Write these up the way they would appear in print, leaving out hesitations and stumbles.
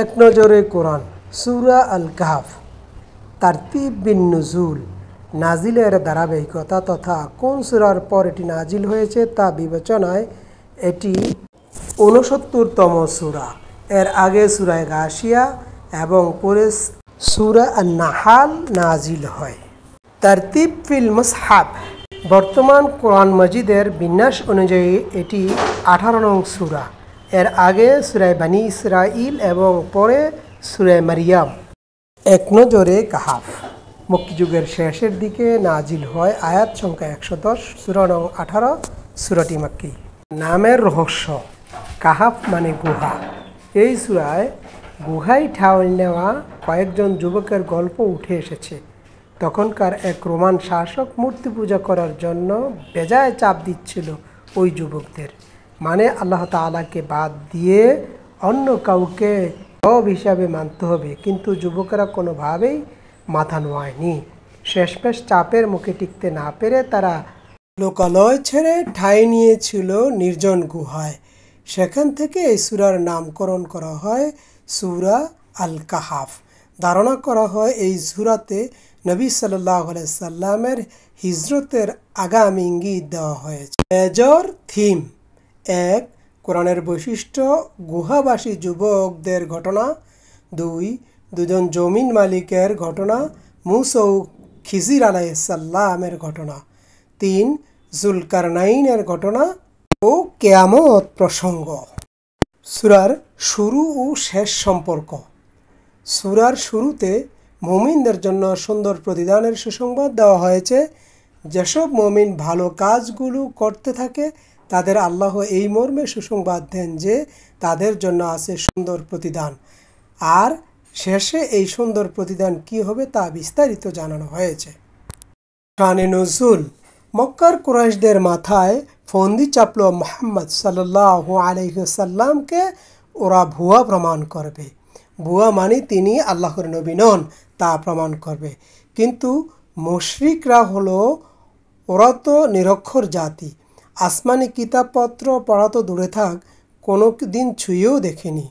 এক নজরে কোরআন সূরা আল কাহফ তারতিব বিন নুজুল নাজিলের ধারাবাহিকতা তথা কোন সূরার পর এটি নাজিল হয়েছে তা বিবেচনায় এটি ৬৯তম সূরা। এর আগে সূরা গাশিয়া এবং পরে সূরা আন-নাহাল নাজিল হয়। তারতিব ফিল মুসহাফ বর্তমান কোরআন মজিদের বিন্যাস অনুযায়ী এটি ১৮ নং সূরা। এর আগে সূরা বানী ইসরাঈল এবং পরে সূরা মারিয়াম। এক নজরে কাহাফ মক্কি যুগের শেষের দিকে নাজিল হয়। আয়াত সংখ্যা ১১০, সূরা নং ১৮, সূরাটি মাক্কি। নামের রহস্য, কাহাফ মানে গুহা। এই সূরায় গুহায় ঠাউল নেওয়া কয়েকজন যুবকের গল্প উঠে এসেছে। তখনকার এক রোমান শাসক মূর্তি পূজা করার জন্য বেজায় চাপ দিচ্ছিল ওই যুবকদের, মানে আল্লাহ তাআলাকে বাদ দিয়ে অন্য কাউকে রব হিসাবে মানতে হবে। কিন্তু যুবকেরা কোনোভাবেই মাথা নোয়ায়নি। শেষমেশ চাপের মুখে টিকতে না পেরে তারা লোকালয় ছেড়ে ঠাঁই নিয়েছিল নির্জন গুহায়। সেখান থেকে এই সূরার নামকরণ করা হয় সূরা আল কাহাফ। ধারণা করা হয় এই সূরাতে নবী সাল্লাল্লাহু আলাইহি সাল্লামের হিজরতের আগামী ইঙ্গিত দেওয়া হয়েছে। Major theme: ১. কোরআনের বৈশিষ্ট্য, গুহাবাসী যুবকদের ঘটনা। ২. দুজন জমিন মালিকের ঘটনা, মূসা ও খিজির আলাইহিস সালামের ঘটনা। ৩. যুলকারনাইনের ঘটনা ও কিয়ামত প্রসঙ্গ। সূরার শুরু ও শেষ সম্পর্ক। সূরার শুরুতে মুমিনদের জন্য সুন্দর প্রতিদানের সুসংবাদ দেওয়া হয়েছে। যেসব মুমিন ভালো কাজগুলো করতে থাকে তাদের আল্লাহ এই মর্মে সুসংবাদ দেন যে তাদের জন্য আছে সুন্দর প্রতিদান। আর শেষে এই সুন্দর প্রতিদান কি হবে তা বিস্তারিত জানানো হয়েছে। শানে নজুল: মক্কার কুরাইশদের মাথায় ফন্দি চাপল মুহাম্মদ সাল্লাল্লাহু আলাইহি সাল্লামকে ওরা ভুয়া প্রমাণ করবে। ভুয়া মানে তিনি আল্লাহর নবী নন তা প্রমাণ করবে। কিন্তু মুশরিকরা হলো ওরা তো নিরক্ষর জাতি, আসমানি কিতাবপত্র পড়া তো দূরে থাক, কোনো দিন ছুঁয়েও দেখেনি।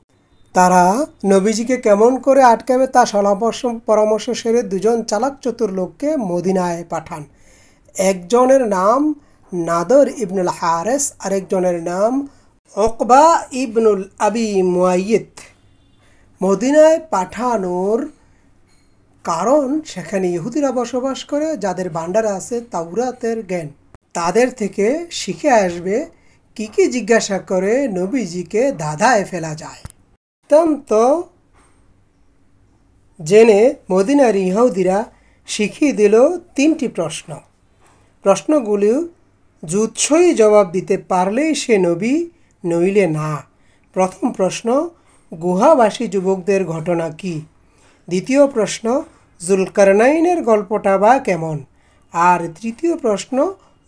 তারা নবীজিকে কেমন করে আটকাবে তা পরামর্শ সেরে দুজন চালাক চতুর লোককে মদিনায় পাঠান। একজনের নাম নাদর ইবনুল হারেস, আরেকজনের নাম উকবা ইবনুল আবি মুয়াইয়িদ। মদিনায় পাঠানোর কারণ সেখানে ইহুদিরা বসবাস করে, যাদের ভান্ডারে আছে তাওরাতের জ্ঞান। তাদের থেকে শিখে আসবে কি কি জিজ্ঞাসা করে নবীজিকে ধাঁধায় ফেলা যায়। অত্যন্ত জেনে মদিনার ইহুদিরা শিখিয়ে দিল ৩টি প্রশ্ন। প্রশ্নগুলি জুৎসই জবাব দিতে পারলেই সে নবী, নইলে না। প্রথম প্রশ্ন, গুহাবাসী যুবকদের ঘটনা কি? দ্বিতীয় প্রশ্ন, যুলকারনাইনের গল্পটা বা কেমন? আর তৃতীয় প্রশ্ন,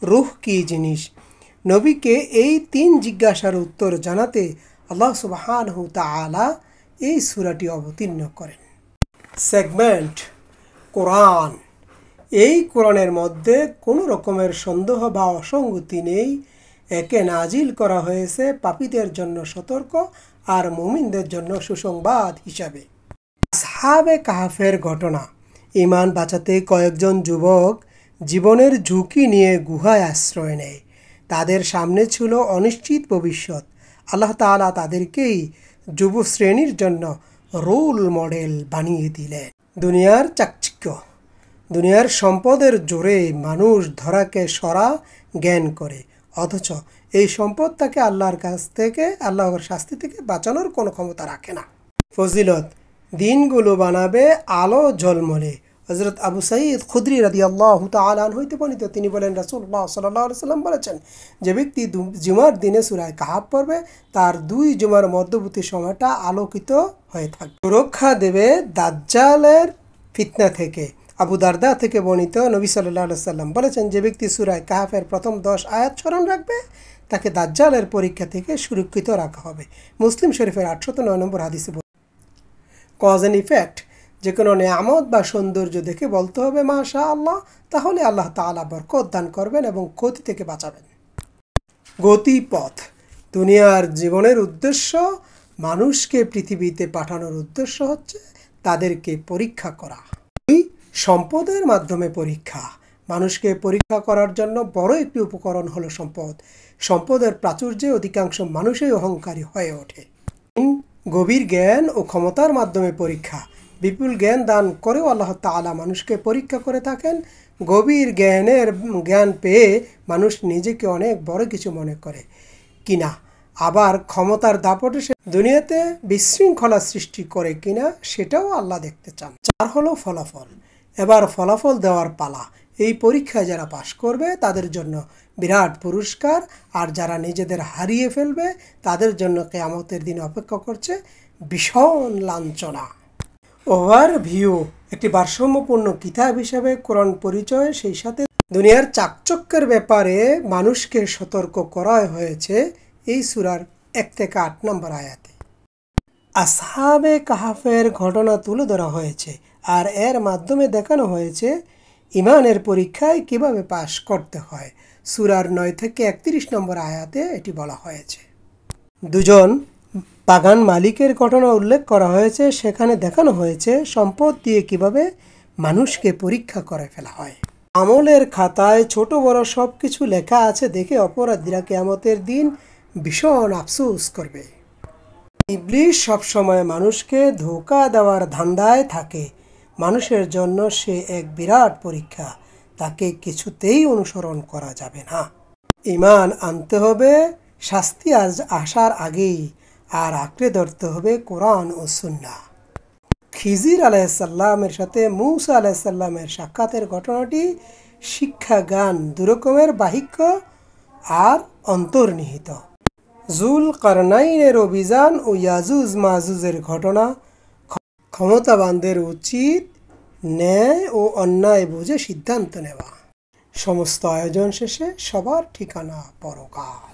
রূহ কি জিনিস? নবীকে এই ৩ জিজ্ঞাসার উত্তর জানাতে আল্লাহ সুবহানাহু তাআলা এই সূরাটি অবতীর্ণ করেন। সেগমেন্ট: কোরআন। এই কোরআনের মধ্যে কোনো রকমের সন্দেহ বা অসঙ্গতি নেই। একে নাজিল করা হয়েছে পাপীদের জন্য সতর্ক আর মুমিনদের জন্য সুসংবাদ হিসাবে। আসহাবে কাহফের ঘটনা। ঈমান বাঁচাতে কয়েকজন যুবক জীবনের ঝুঁকি নিয়ে গুহায় আশ্রয় নেয়। তাদের সামনে ছিল অনিশ্চিত ভবিষ্যৎ। আল্লাহ তাআলা তাদেরকেই যুব শ্রেণীর জন্য রোল মডেল বানিয়ে দিলেন। দুনিয়ার চাকচিক্য। দুনিয়ার সম্পদের জোরে মানুষ ধরাকে সরা জ্ঞান করে, অথচ এই সম্পদ তাকে আল্লাহর শাস্তি থেকে বাঁচানোর কোনো ক্ষমতা রাখে না। ফজিলত: দিনগুলো বানাবে আলো ঝলমলে। হযরত আবু সাঈদ খুদরি রাদিয়াল্লাহু তাআলা আনহু হইতে বর্ণিত, তিনি বলেন রাসূলুল্লাহ সাল্লাল্লাহু আলাইহি সাল্লাম বলেছেন, যে ব্যক্তি জুমার দিনে সূরা কাহফ পড়বে তার 2 জুমার মধ্যবর্তী সময়টা আলোকিত হয়ে থাকবে। সুরক্ষা দেবে দাজ্জালের ফিতনা থেকে। আবু দারদা থেকে বর্ণিত, নবী সাল্লাল্লাহু আলাইহি সাল্লাম বলেছেন, যে ব্যক্তি সূরা কাহফের প্রথম 10 আয়াত স্মরণ রাখবে তাকে দাজ্জালের পরীক্ষা থেকে সুরক্ষিত রাখা হবে। মুসলিম শরীফের 809 নম্বর হাদিসে। কজ এন্ড ইফেক্ট: যে কোনো নেয়ামত বা সৌন্দর্য দেখে বলতে হবে মাশাআল্লাহ, তাহলে আল্লাহ তাআলা বরকত দান করবেন এবং ক্ষতি থেকে বাঁচাবেন। গতিপথ: দুনিয়ার জীবনের উদ্দেশ্য মানুষকে পৃথিবীতে পাঠানোর উদ্দেশ্য হচ্ছে তাদেরকে পরীক্ষা করা। সম্পদের মাধ্যমে পরীক্ষা। মানুষকে পরীক্ষা করার জন্য বড় একটি উপকরণ হলো সম্পদ। সম্পদের প্রাচুর্যে অধিকাংশ মানুষই অহংকারী হয়ে ওঠে। গভীর জ্ঞান ও ক্ষমতার মাধ্যমে পরীক্ষা। বিপুল জ্ঞান দান করেও আল্লাহ তাআলা মানুষকে পরীক্ষা করে থাকেন। গভীর জ্ঞান পেয়ে মানুষ নিজেকে অনেক বড় কিছু মনে করে কিনা, আবার ক্ষমতার দাপটে সে দুনিয়াতে বিশৃঙ্খলা সৃষ্টি করে কিনা সেটাও আল্লাহ দেখতে চান। 4 হলো ফলাফল। এবার ফলাফল দেওয়ার পালা। এই পরীক্ষায় যারা পাশ করবে তাদের জন্য বিরাট পুরস্কার, আর যারা নিজেদের হারিয়ে ফেলবে তাদের জন্য কিয়ামতের দিন অপেক্ষা করছে ভীষণ লাঞ্ছনা। ওভারভিউ। একটি ভারসাম্যপূর্ণ কিতাব হিসেবে কোরআন পরিচয়, সেই সাথে দুনিয়ার চাকচক্যের ব্যাপারে মানুষকে সতর্ক করা হয়েছে এই সূরার 1 থেকে 8 নম্বর আয়াতে। আসহাবে কাহাফের ঘটনা তুলে ধরা হয়েছে, আর এর মাধ্যমে দেখানো হয়েছে ইমানের পরীক্ষায় কিভাবে পাশ করতে হয়। সূরার 9 থেকে 31 নম্বর আয়াতে এটি বলা হয়েছে। দুজন বাগান মালিকের ঘটনা উল্লেখ করা হয়েছে, সেখানে দেখানো হয়েছে সম্পদ দিয়ে কিভাবে মানুষকে পরীক্ষা করে ফেলা হয়। আমলের খাতায় ছোট বড় সব কিছু লেখা আছে দেখে অপরাধীরা কিয়ামতের দিন ভীষণ আফসোস করবে। ইবলিস সবসময় মানুষকে ধোঁকা দেওয়ার ধান্দায় থাকে। মানুষের জন্য সে এক বিরাট পরীক্ষা, তাকে কিছুতেই অনুসরণ করা যাবে না। ঈমান আনতে হবে শাস্তি আসার আগেই, আর আঁকড়ে ধরতে হবে কোরআন ও সুন্নাহ। খিজির আলাইহিসসালামের সাথে মূসা আলাইহিসসালামের সাক্ষাতের ঘটনাটি শিক্ষা জ্ঞান দুরকমের বাহিক্য আর অন্তর্নিহিত। যুলকারনাইনের অভিযান ও ইয়াজুজ মাজুজের ঘটনা। ক্ষমতাবানদের উচিত ন্যায় ও অন্যায় বুঝে সিদ্ধান্ত নেওয়া। সমস্ত আয়োজন শেষে সবার ঠিকানা পরকাল।